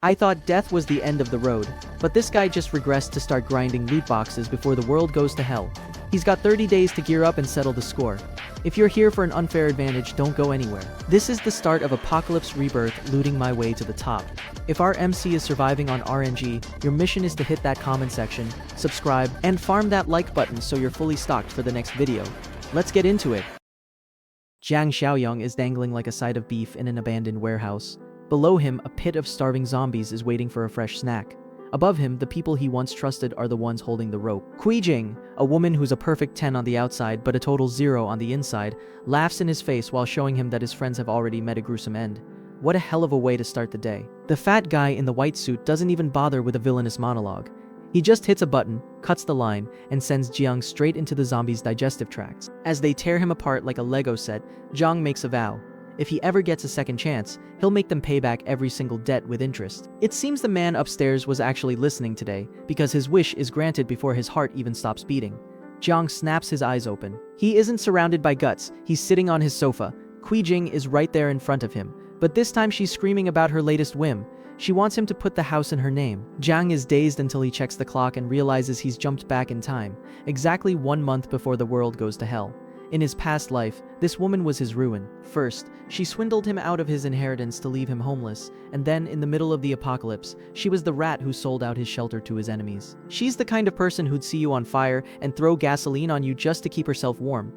I thought death was the end of the road, but this guy just regressed to start grinding loot boxes before the world goes to hell. He's got 30 days to gear up and settle the score. If you're here for an unfair advantage, don't go anywhere. This is the start of Apocalypse Rebirth, looting my way to the top. If our MC is surviving on RNG, your mission is to hit that comment section, subscribe, and farm that like button so you're fully stocked for the next video. Let's get into it. Jiang Xiaoyong is dangling like a side of beef in an abandoned warehouse. Below him, a pit of starving zombies is waiting for a fresh snack. Above him, the people he once trusted are the ones holding the rope. Jing, a woman who's a perfect 10 on the outside but a total 0 on the inside, laughs in his face while showing him that his friends have already met a gruesome end. What a hell of a way to start the day. The fat guy in the white suit doesn't even bother with a villainous monologue. He just hits a button, cuts the line, and sends Jiang straight into the zombies' digestive tracts. As they tear him apart like a Lego set, Jiang makes a vow. If he ever gets a second chance, he'll make them pay back every single debt with interest. It seems the man upstairs was actually listening today, because his wish is granted before his heart even stops beating. Jiang snaps his eyes open. He isn't surrounded by guts, he's sitting on his sofa. Jing is right there in front of him, but this time she's screaming about her latest whim. She wants him to put the house in her name. Jiang is dazed until he checks the clock and realizes he's jumped back in time, exactly 1 month before the world goes to hell. In his past life, this woman was his ruin. First, she swindled him out of his inheritance to leave him homeless, and then, in the middle of the apocalypse, she was the rat who sold out his shelter to his enemies. She's the kind of person who'd see you on fire and throw gasoline on you just to keep herself warm.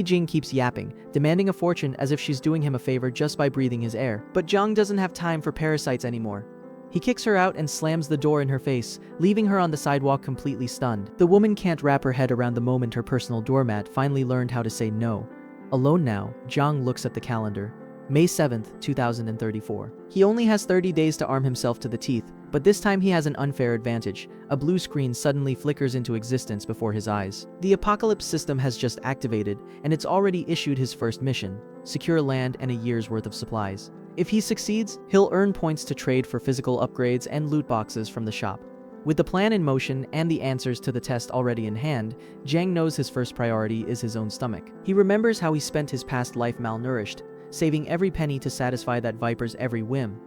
Jing keeps yapping, demanding a fortune as if she's doing him a favor just by breathing his air. But Jiang doesn't have time for parasites anymore. He kicks her out and slams the door in her face, leaving her on the sidewalk completely stunned. The woman can't wrap her head around the moment her personal doormat finally learned how to say no. Alone now, Jiang looks at the calendar. May 7th, 2034. He only has 30 days to arm himself to the teeth, but this time he has an unfair advantage. A blue screen suddenly flickers into existence before his eyes. The apocalypse system has just activated, and it's already issued his first mission: secure land and a year's worth of supplies. If he succeeds, he'll earn points to trade for physical upgrades and loot boxes from the shop. With the plan in motion and the answers to the test already in hand, Jiang knows his first priority is his own stomach. He remembers how he spent his past life malnourished, saving every penny to satisfy that viper's every whim.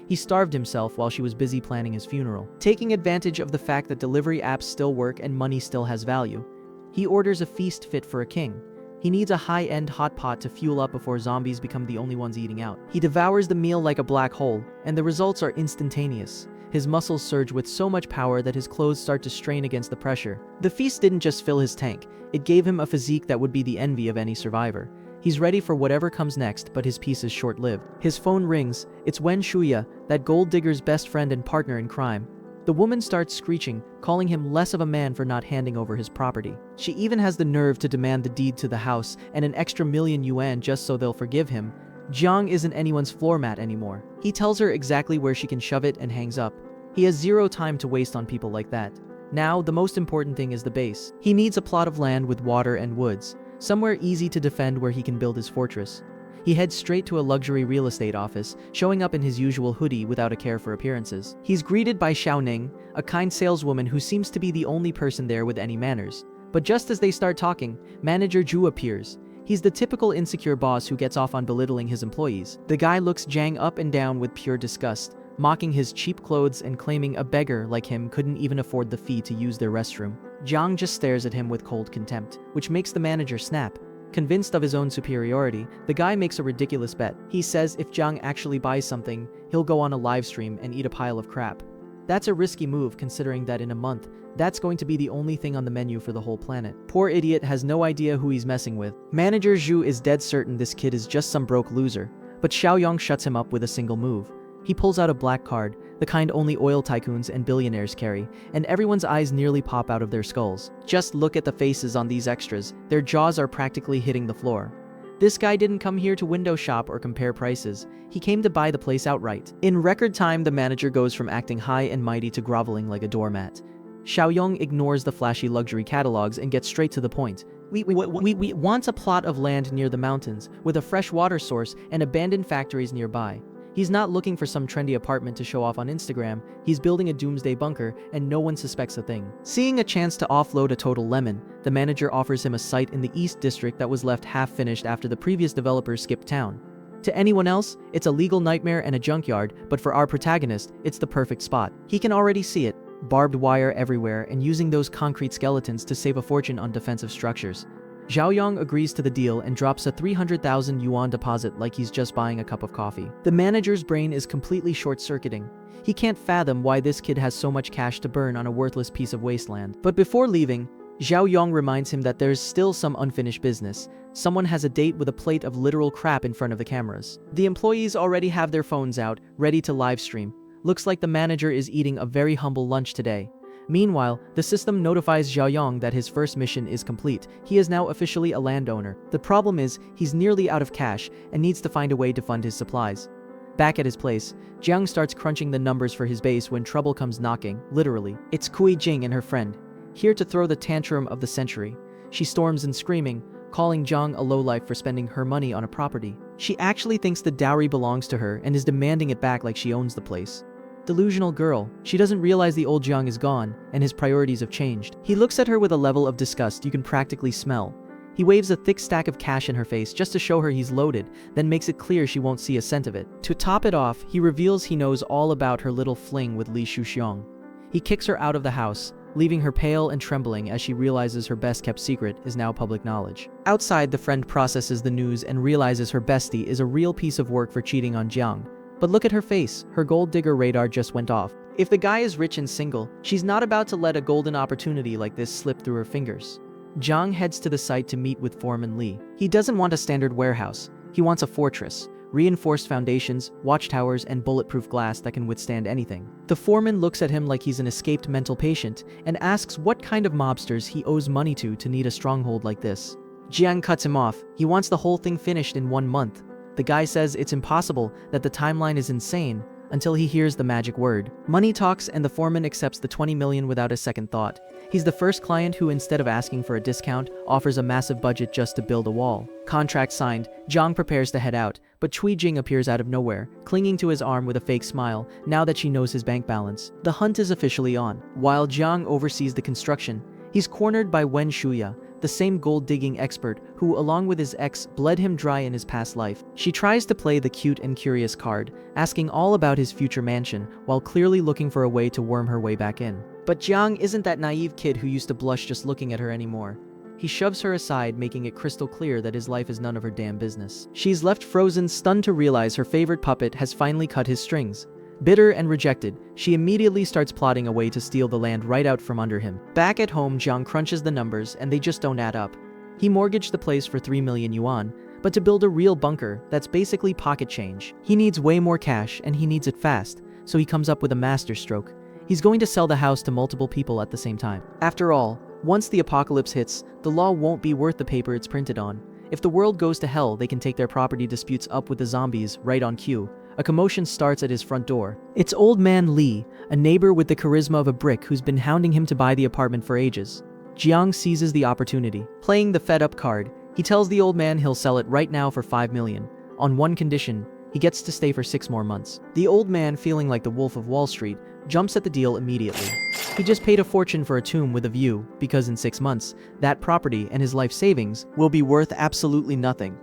He starved himself while she was busy planning his funeral. Taking advantage of the fact that delivery apps still work and money still has value, he orders a feast fit for a king. He needs a high-end hot pot to fuel up before zombies become the only ones eating out. He devours the meal like a black hole, and the results are instantaneous. His muscles surge with so much power that his clothes start to strain against the pressure. The feast didn't just fill his tank, it gave him a physique that would be the envy of any survivor. He's ready for whatever comes next, but his peace is short-lived. His phone rings. It's Wen Shuya, that gold digger's best friend and partner in crime. The woman starts screeching, calling him less of a man for not handing over his property. She even has the nerve to demand the deed to the house and an extra $1,000,000 just so they'll forgive him. Jiang isn't anyone's floor mat anymore. He tells her exactly where she can shove it and hangs up. He has zero time to waste on people like that. Now, the most important thing is the base. He needs a plot of land with water and woods, somewhere easy to defend where he can build his fortress. He heads straight to a luxury real estate office, showing up in his usual hoodie without a care for appearances. He's greeted by Xiaoning, a kind saleswoman who seems to be the only person there with any manners. But just as they start talking, manager Zhu appears. He's the typical insecure boss who gets off on belittling his employees. The guy looks Jiang up and down with pure disgust, mocking his cheap clothes and claiming a beggar like him couldn't even afford the fee to use their restroom. Jiang just stares at him with cold contempt, which makes the manager snap. Convinced of his own superiority, the guy makes a ridiculous bet. He says if Jiang actually buys something, he'll go on a live stream and eat a pile of crap. That's a risky move considering that in a month, that's going to be the only thing on the menu for the whole planet. Poor idiot has no idea who he's messing with. Manager Zhu is dead certain this kid is just some broke loser, but Xiaoyong shuts him up with a single move. He pulls out a black card, the kind only oil tycoons and billionaires carry, and everyone's eyes nearly pop out of their skulls. Just look at the faces on these extras. Their jaws are practically hitting the floor. This guy didn't come here to window shop or compare prices. He came to buy the place outright. In record time, the manager goes from acting high and mighty to groveling like a doormat. Xiaoyong ignores the flashy luxury catalogs and gets straight to the point. We want a plot of land near the mountains, with a fresh water source and abandoned factories nearby. He's not looking for some trendy apartment to show off on Instagram. He's building a doomsday bunker, and no one suspects a thing. Seeing a chance to offload a total lemon, the manager offers him a site in the East District that was left half-finished after the previous developers skipped town. To anyone else, it's a legal nightmare and a junkyard, but for our protagonist, it's the perfect spot. He can already see it, barbed wire everywhere and using those concrete skeletons to save a fortune on defensive structures. Xiaoyong agrees to the deal and drops a 300,000 yuan deposit like he's just buying a cup of coffee. The manager's brain is completely short-circuiting. He can't fathom why this kid has so much cash to burn on a worthless piece of wasteland. But before leaving, Xiaoyong reminds him that there's still some unfinished business. Someone has a date with a plate of literal crap in front of the cameras. The employees already have their phones out, ready to live stream. Looks like the manager is eating a very humble lunch today. Meanwhile, the system notifies Xiaoyong that his first mission is complete. He is now officially a landowner. The problem is, he's nearly out of cash and needs to find a way to fund his supplies. Back at his place, Jiang starts crunching the numbers for his base when trouble comes knocking, literally. It's Kui Jing and her friend, here to throw the tantrum of the century. She storms and screaming, calling Jiang a lowlife for spending her money on a property. She actually thinks the dowry belongs to her and is demanding it back like she owns the place. Delusional girl. She doesn't realize the old Jiang is gone, and his priorities have changed. He looks at her with a level of disgust you can practically smell. He waves a thick stack of cash in her face just to show her he's loaded, then makes it clear she won't see a cent of it. To top it off, he reveals he knows all about her little fling with Li Shuxiong. He kicks her out of the house, leaving her pale and trembling as she realizes her best-kept secret is now public knowledge. Outside, the friend processes the news and realizes her bestie is a real piece of work for cheating on Jiang. But look at her face, her gold digger radar just went off. If the guy is rich and single, she's not about to let a golden opportunity like this slip through her fingers. Jiang heads to the site to meet with Foreman Li. He doesn't want a standard warehouse. He wants a fortress, reinforced foundations, watchtowers, and bulletproof glass that can withstand anything. The foreman looks at him like he's an escaped mental patient and asks what kind of mobsters he owes money to need a stronghold like this. Jiang cuts him off. He wants the whole thing finished in 1 month. The guy says it's impossible, that the timeline is insane, until he hears the magic word. Money talks and the foreman accepts the 20 million without a second thought. He's the first client who, instead of asking for a discount, offers a massive budget just to build a wall. Contract signed, Jiang prepares to head out, but Cui Jing appears out of nowhere, clinging to his arm with a fake smile, now that she knows his bank balance. The hunt is officially on. While Jiang oversees the construction, he's cornered by Wen Shuya, the same gold-digging expert who, along with his ex, bled him dry in his past life. She tries to play the cute and curious card, asking all about his future mansion, while clearly looking for a way to worm her way back in. But Jiang isn't that naive kid who used to blush just looking at her anymore. He shoves her aside, making it crystal clear that his life is none of her damn business. She's left frozen, stunned to realize her favorite puppet has finally cut his strings. Bitter and rejected, she immediately starts plotting a way to steal the land right out from under him. Back at home, Jiang crunches the numbers and they just don't add up. He mortgaged the place for 3 million yuan, but to build a real bunker, that's basically pocket change. He needs way more cash and he needs it fast, so he comes up with a masterstroke. He's going to sell the house to multiple people at the same time. After all, once the apocalypse hits, the law won't be worth the paper it's printed on. If the world goes to hell, they can take their property disputes up with the zombies right on cue. A commotion starts at his front door. It's old man Li, a neighbor with the charisma of a brick who's been hounding him to buy the apartment for ages. Jiang seizes the opportunity. Playing the fed-up card, he tells the old man he'll sell it right now for 5 million. On one condition, he gets to stay for 6 more months. The old man, feeling like the Wolf of Wall Street, jumps at the deal immediately. He just paid a fortune for a tomb with a view, because in 6 months, that property and his life savings will be worth absolutely nothing.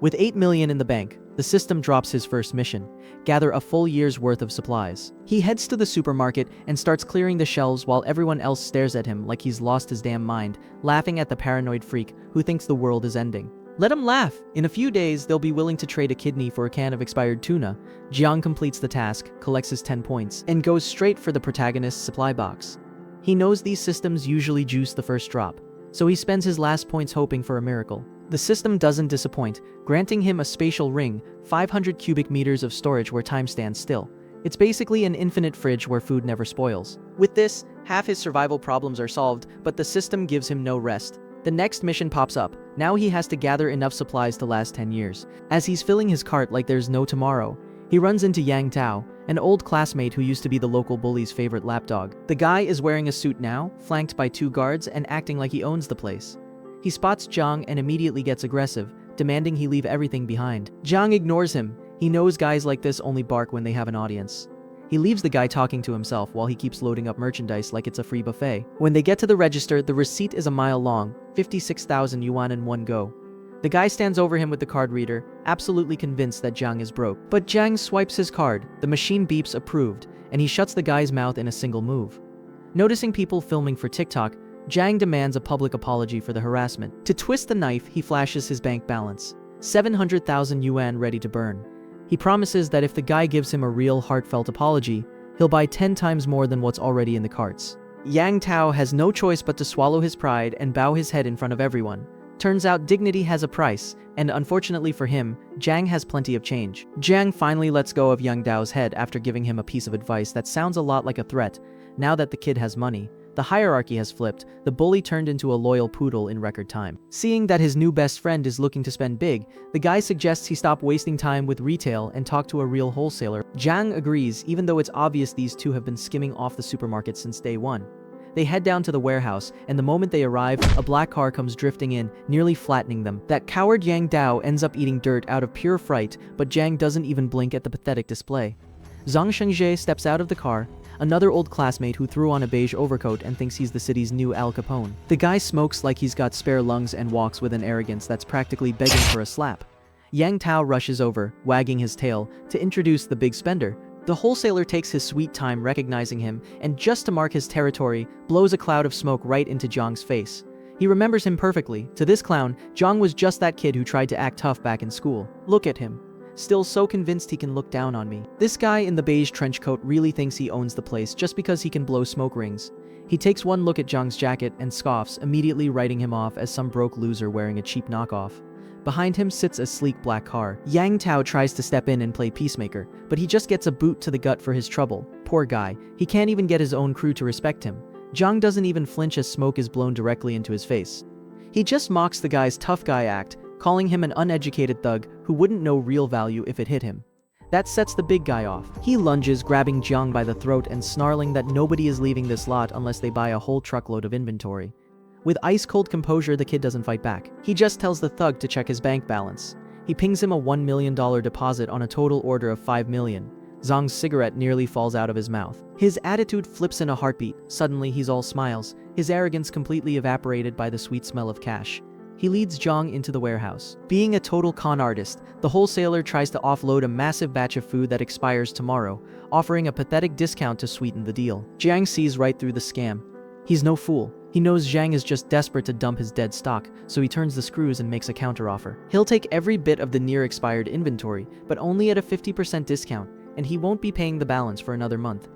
With 8 million in the bank, the system drops his first mission: gather a full year's worth of supplies. He heads to the supermarket and starts clearing the shelves while everyone else stares at him like he's lost his damn mind, laughing at the paranoid freak who thinks the world is ending. Let him laugh! In a few days, they'll be willing to trade a kidney for a can of expired tuna. Jiang completes the task, collects his 10 points, and goes straight for the protagonist's supply box. He knows these systems usually juice the first drop, so he spends his last points hoping for a miracle. The system doesn't disappoint, granting him a spatial ring, 500 cubic meters of storage where time stands still. It's basically an infinite fridge where food never spoils. With this, half his survival problems are solved, but the system gives him no rest. The next mission pops up. Now he has to gather enough supplies to last 10 years. As he's filling his cart like there's no tomorrow, he runs into Yang Tao, an old classmate who used to be the local bully's favorite lapdog. The guy is wearing a suit now, flanked by 2 guards and acting like he owns the place. He spots Jiang and immediately gets aggressive, demanding he leave everything behind. Jiang ignores him. He knows guys like this only bark when they have an audience. He leaves the guy talking to himself while he keeps loading up merchandise like it's a free buffet. When they get to the register, the receipt is a mile long, 56,000 yuan in one go. The guy stands over him with the card reader, absolutely convinced that Jiang is broke. But Jiang swipes his card, the machine beeps approved, and he shuts the guy's mouth in a single move. Noticing people filming for TikTok, Jiang demands a public apology for the harassment. To twist the knife, he flashes his bank balance, 700,000 yuan ready to burn. He promises that if the guy gives him a real heartfelt apology, he'll buy 10 times more than what's already in the carts. Yang Tao has no choice but to swallow his pride and bow his head in front of everyone. Turns out dignity has a price, and unfortunately for him, Jiang has plenty of change. Jiang finally lets go of Yang Dao's head after giving him a piece of advice that sounds a lot like a threat. Now that the kid has money, the hierarchy has flipped, the bully turned into a loyal poodle in record time. Seeing that his new best friend is looking to spend big, the guy suggests he stop wasting time with retail and talk to a real wholesaler. Jiang agrees, even though it's obvious these two have been skimming off the supermarket since day one. They head down to the warehouse, and the moment they arrive, a black car comes drifting in, nearly flattening them. That coward Yang Dao ends up eating dirt out of pure fright, but Jiang doesn't even blink at the pathetic display. Zhang Shengzhe steps out of the car, another old classmate who threw on a beige overcoat and thinks he's the city's new Al Capone. The guy smokes like he's got spare lungs and walks with an arrogance that's practically begging for a slap. Yang Tao rushes over, wagging his tail, to introduce the big spender. The wholesaler takes his sweet time recognizing him, and just to mark his territory, blows a cloud of smoke right into Jiang's face. He remembers him perfectly. To this clown, Jiang was just that kid who tried to act tough back in school. Look at him. Still so convinced he can look down on me. This guy in the beige trench coat really thinks he owns the place just because he can blow smoke rings. He takes one look at Jiang's jacket and scoffs, immediately writing him off as some broke loser wearing a cheap knockoff. Behind him sits a sleek black car. Yang Tao tries to step in and play peacemaker, but he just gets a boot to the gut for his trouble. Poor guy, he can't even get his own crew to respect him. Jiang doesn't even flinch as smoke is blown directly into his face. He just mocks the guy's tough guy act, calling him an uneducated thug who wouldn't know real value if it hit him. That sets the big guy off. He lunges, grabbing Jiang by the throat and snarling that nobody is leaving this lot unless they buy a whole truckload of inventory. With ice-cold composure, the kid doesn't fight back. He just tells the thug to check his bank balance. He pings him a $1 million deposit on a total order of $5 million. Zhang's cigarette nearly falls out of his mouth. His attitude flips in a heartbeat. Suddenly, he's all smiles, his arrogance completely evaporated by the sweet smell of cash. He leads Jiang into the warehouse. Being a total con artist, the wholesaler tries to offload a massive batch of food that expires tomorrow, offering a pathetic discount to sweeten the deal. Jiang sees right through the scam. He's no fool. He knows Jiang is just desperate to dump his dead stock, so he turns the screws and makes a counteroffer. He'll take every bit of the near-expired inventory, but only at a 50% discount, and he won't be paying the balance for another month.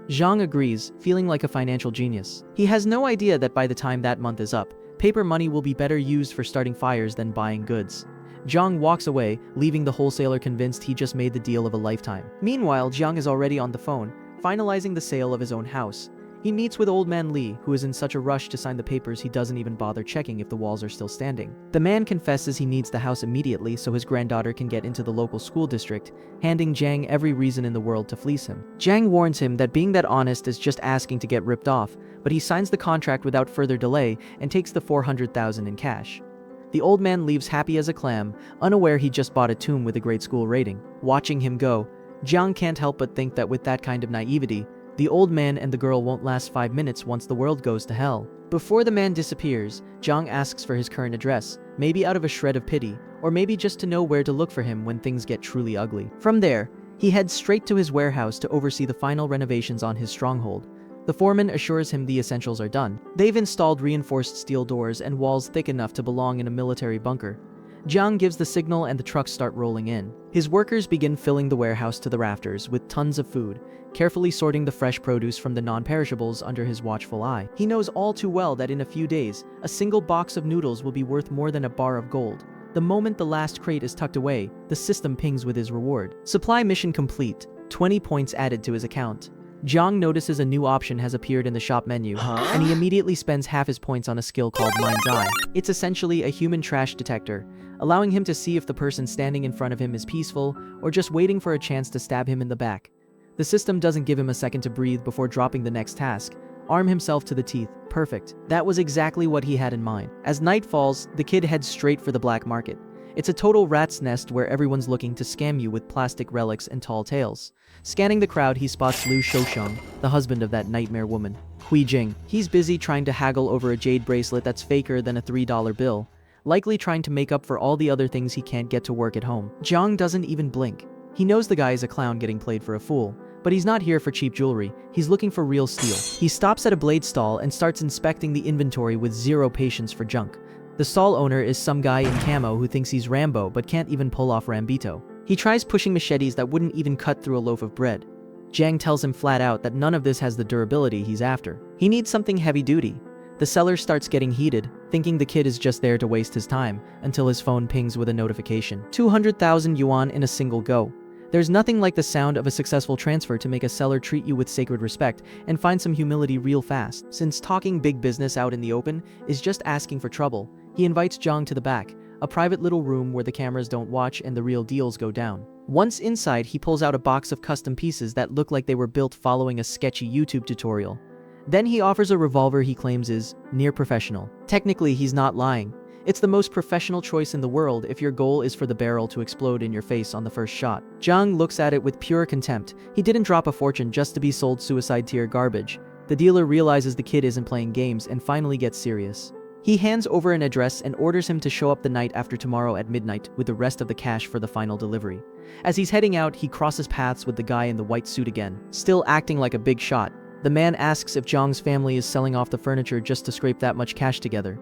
Jiang agrees, feeling like a financial genius. He has no idea that by the time that month is up, paper money will be better used for starting fires than buying goods. Jiang walks away, leaving the wholesaler convinced he just made the deal of a lifetime. Meanwhile, Jiang is already on the phone, finalizing the sale of his own house. He meets with old man Li, who is in such a rush to sign the papers he doesn't even bother checking if the walls are still standing. The man confesses he needs the house immediately so his granddaughter can get into the local school district, handing Jiang every reason in the world to fleece him. Jiang warns him that being that honest is just asking to get ripped off, but he signs the contract without further delay and takes the 400,000 in cash. The old man leaves happy as a clam, unaware he just bought a tomb with a great school rating. Watching him go, Jiang can't help but think that with that kind of naivety, the old man and the girl won't last 5 minutes once the world goes to hell. Before the man disappears, Jiang asks for his current address, maybe out of a shred of pity, or maybe just to know where to look for him when things get truly ugly. From there, he heads straight to his warehouse to oversee the final renovations on his stronghold. The foreman assures him the essentials are done. They've installed reinforced steel doors and walls thick enough to belong in a military bunker. Jiang gives the signal and the trucks start rolling in. His workers begin filling the warehouse to the rafters with tons of food, carefully sorting the fresh produce from the non-perishables under his watchful eye. He knows all too well that in a few days, a single box of noodles will be worth more than a bar of gold. The moment the last crate is tucked away, the system pings with his reward. Supply mission complete, 20 points added to his account. Jiang notices a new option has appeared in the shop menu, and he immediately spends half his points on a skill called Mind's Eye. It's essentially a human trash detector, allowing him to see if the person standing in front of him is peaceful or just waiting for a chance to stab him in the back. The system doesn't give him a second to breathe before dropping the next task. Arm himself to the teeth. Perfect. That was exactly what he had in mind. As night falls, the kid heads straight for the black market. It's a total rat's nest where everyone's looking to scam you with plastic relics and tall tales. Scanning the crowd, he spots Liu Shousheng, the husband of that nightmare woman, Hui Jing. He's busy trying to haggle over a jade bracelet that's faker than a $3 bill. likely trying to make up for all the other things he can't get to work at home. Jiang doesn't even blink. He knows the guy is a clown getting played for a fool, but he's not here for cheap jewelry, he's looking for real steel. He stops at a blade stall and starts inspecting the inventory with zero patience for junk. The stall owner is some guy in camo who thinks he's Rambo but can't even pull off Rambito. He tries pushing machetes that wouldn't even cut through a loaf of bread. Jiang tells him flat out that none of this has the durability he's after. He needs something heavy duty. The seller starts getting heated, thinking the kid is just there to waste his time, until his phone pings with a notification. 200,000 yuan in a single go. There's nothing like the sound of a successful transfer to make a seller treat you with sacred respect and find some humility real fast. Since talking big business out in the open is just asking for trouble, he invites Jiang to the back, a private little room where the cameras don't watch and the real deals go down. Once inside, he pulls out a box of custom pieces that look like they were built following a sketchy YouTube tutorial. Then he offers a revolver he claims is near professional. Technically, he's not lying. It's the most professional choice in the world if your goal is for the barrel to explode in your face on the first shot. Jiang looks at it with pure contempt. He didn't drop a fortune just to be sold suicide-tier garbage. The dealer realizes the kid isn't playing games and finally gets serious. He hands over an address and orders him to show up the night after tomorrow at midnight with the rest of the cash for the final delivery. As he's heading out, he crosses paths with the guy in the white suit again, still acting like a big shot. The man asks if Jiang's family is selling off the furniture just to scrape that much cash together.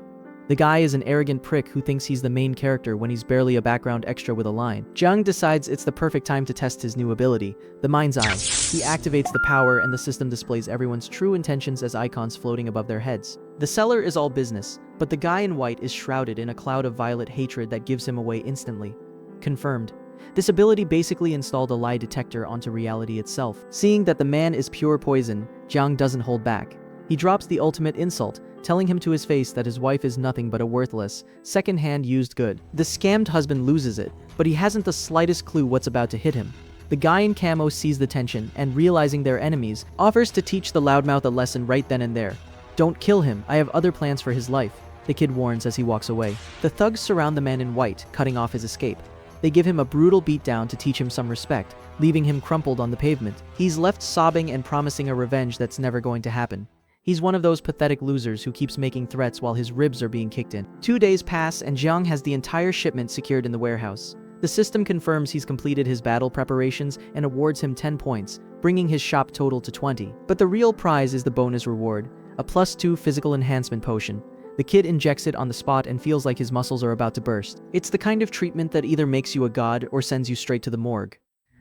The guy is an arrogant prick who thinks he's the main character when he's barely a background extra with a line. Jiang decides it's the perfect time to test his new ability, the Mind's Eye. He activates the power and the system displays everyone's true intentions as icons floating above their heads. The seller is all business, but the guy in white is shrouded in a cloud of violet hatred that gives him away instantly. Confirmed. This ability basically installed a lie detector onto reality itself. Seeing that the man is pure poison, Jiang doesn't hold back. He drops the ultimate insult, telling him to his face that his wife is nothing but a worthless, second-hand used good. The scammed husband loses it, but he hasn't the slightest clue what's about to hit him. The guy in camo sees the tension and, realizing they're enemies, offers to teach the loudmouth a lesson right then and there. "Don't kill him, I have other plans for his life," the kid warns as he walks away. The thugs surround the man in white, cutting off his escape. They give him a brutal beatdown to teach him some respect, leaving him crumpled on the pavement. He's left sobbing and promising a revenge that's never going to happen. He's one of those pathetic losers who keeps making threats while his ribs are being kicked in. 2 days pass and Jiang has the entire shipment secured in the warehouse. The system confirms he's completed his battle preparations and awards him 10 points, bringing his shop total to 20. But the real prize is the bonus reward, a +2 physical enhancement potion. The kid injects it on the spot and feels like his muscles are about to burst. It's the kind of treatment that either makes you a god or sends you straight to the morgue.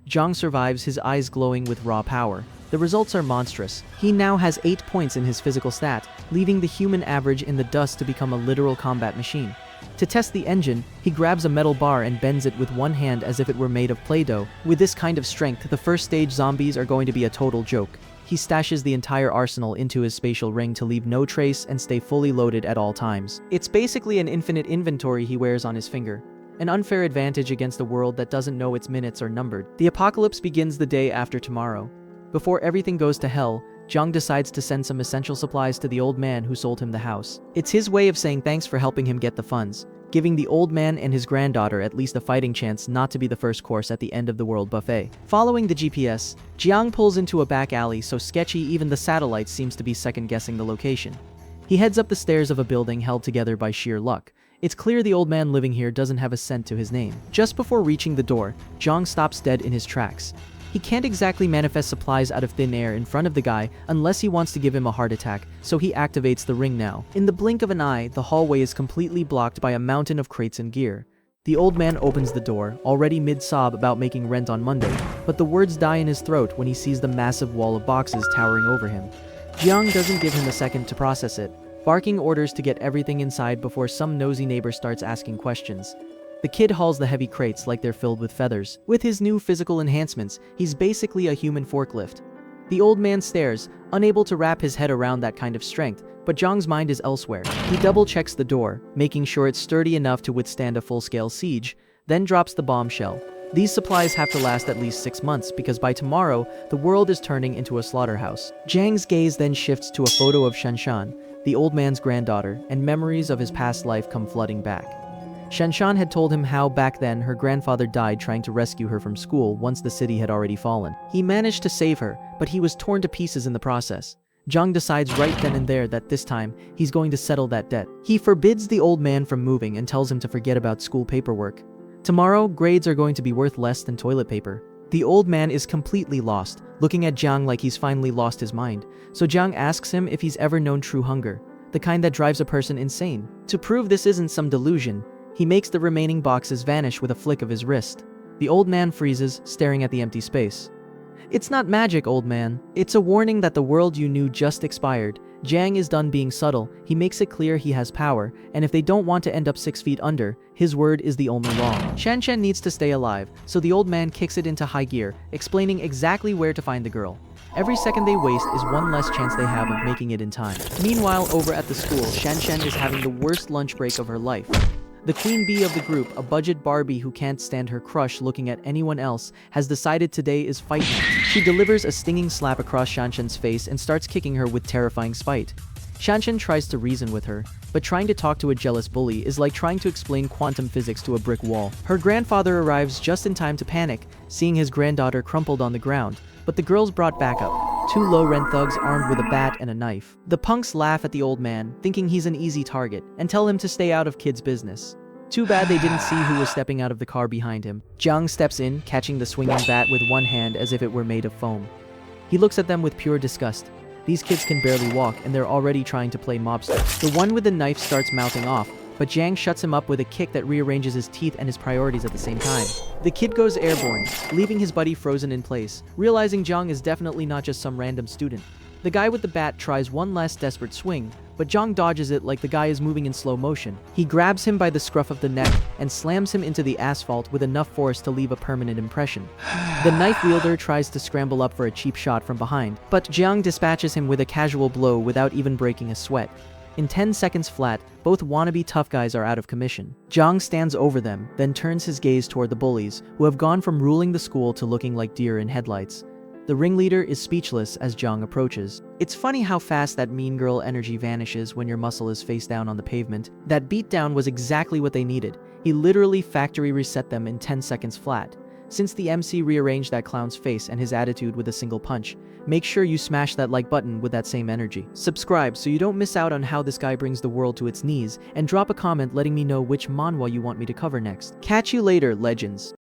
Jiang survives, his eyes glowing with raw power. The results are monstrous. He now has 8 points in his physical stat, leaving the human average in the dust to become a literal combat machine. To test the engine, he grabs a metal bar and bends it with one hand as if it were made of Play-Doh. With this kind of strength, the first stage zombies are going to be a total joke. He stashes the entire arsenal into his spatial ring to leave no trace and stay fully loaded at all times. It's basically an infinite inventory he wears on his finger. An unfair advantage against a world that doesn't know its minutes are numbered. The apocalypse begins the day after tomorrow. Before everything goes to hell, Jiang decides to send some essential supplies to the old man who sold him the house. It's his way of saying thanks for helping him get the funds, giving the old man and his granddaughter at least a fighting chance not to be the first course at the end of the world buffet. Following the GPS, Jiang pulls into a back alley so sketchy even the satellite seems to be second-guessing the location. He heads up the stairs of a building held together by sheer luck. It's clear the old man living here doesn't have a cent to his name. Just before reaching the door, Jiang stops dead in his tracks. He can't exactly manifest supplies out of thin air in front of the guy unless he wants to give him a heart attack, so he activates the ring now. In the blink of an eye, the hallway is completely blocked by a mountain of crates and gear. The old man opens the door, already mid-sob about making rent on Monday, but the words die in his throat when he sees the massive wall of boxes towering over him. Jiang doesn't give him a second to process it, barking orders to get everything inside before some nosy neighbor starts asking questions. The kid hauls the heavy crates like they're filled with feathers. With his new physical enhancements, he's basically a human forklift. The old man stares, unable to wrap his head around that kind of strength, but Jiang's mind is elsewhere. He double-checks the door, making sure it's sturdy enough to withstand a full-scale siege, then drops the bombshell. These supplies have to last at least 6 months because by tomorrow, the world is turning into a slaughterhouse. Jiang's gaze then shifts to a photo of Shanshan, the old man's granddaughter, and memories of his past life come flooding back. Shanshan had told him how back then her grandfather died trying to rescue her from school once the city had already fallen. He managed to save her, but he was torn to pieces in the process. Jiang decides right then and there that this time, he's going to settle that debt. He forbids the old man from moving and tells him to forget about school paperwork. Tomorrow, grades are going to be worth less than toilet paper. The old man is completely lost, looking at Jiang like he's finally lost his mind. So Jiang asks him if he's ever known true hunger, the kind that drives a person insane. To prove this isn't some delusion, he makes the remaining boxes vanish with a flick of his wrist. The old man freezes, staring at the empty space. It's not magic, old man. It's a warning that the world you knew just expired. Jiang is done being subtle. He makes it clear he has power, and if they don't want to end up 6 feet under, his word is the only law. Shanshan needs to stay alive, so the old man kicks it into high gear, explaining exactly where to find the girl. Every second they waste is one less chance they have of making it in time. Meanwhile, over at the school, Shanshan is having the worst lunch break of her life. The queen bee of the group, a budget Barbie who can't stand her crush looking at anyone else, has decided today is fight night. She delivers a stinging slap across Shanshan's face and starts kicking her with terrifying spite. Shanshan tries to reason with her, but trying to talk to a jealous bully is like trying to explain quantum physics to a brick wall. Her grandfather arrives just in time to panic, seeing his granddaughter crumpled on the ground, but the girl's brought backup. 2 low-rent thugs armed with a bat and a knife. The punks laugh at the old man, thinking he's an easy target, and tell him to stay out of kids' business. Too bad they didn't see who was stepping out of the car behind him. Jiang steps in, catching the swinging bat with one hand as if it were made of foam. He looks at them with pure disgust. These kids can barely walk, and they're already trying to play mobster. The one with the knife starts mouthing off, but Jiang shuts him up with a kick that rearranges his teeth and his priorities at the same time. The kid goes airborne, leaving his buddy frozen in place, realizing Jiang is definitely not just some random student. The guy with the bat tries one last desperate swing, but Jiang dodges it like the guy is moving in slow motion. He grabs him by the scruff of the neck and slams him into the asphalt with enough force to leave a permanent impression. The knife wielder tries to scramble up for a cheap shot from behind, but Jiang dispatches him with a casual blow without even breaking a sweat. In 10 seconds flat, both wannabe tough guys are out of commission. Jiang stands over them, then turns his gaze toward the bullies, who have gone from ruling the school to looking like deer in headlights. The ringleader is speechless as Jiang approaches. It's funny how fast that mean girl energy vanishes when your muscle is face down on the pavement. That beatdown was exactly what they needed. He literally factory reset them in 10 seconds flat. Since the MC rearranged that clown's face and his attitude with a single punch, make sure you smash that like button with that same energy. Subscribe so you don't miss out on how this guy brings the world to its knees, and drop a comment letting me know which manhwa you want me to cover next. Catch you later, legends.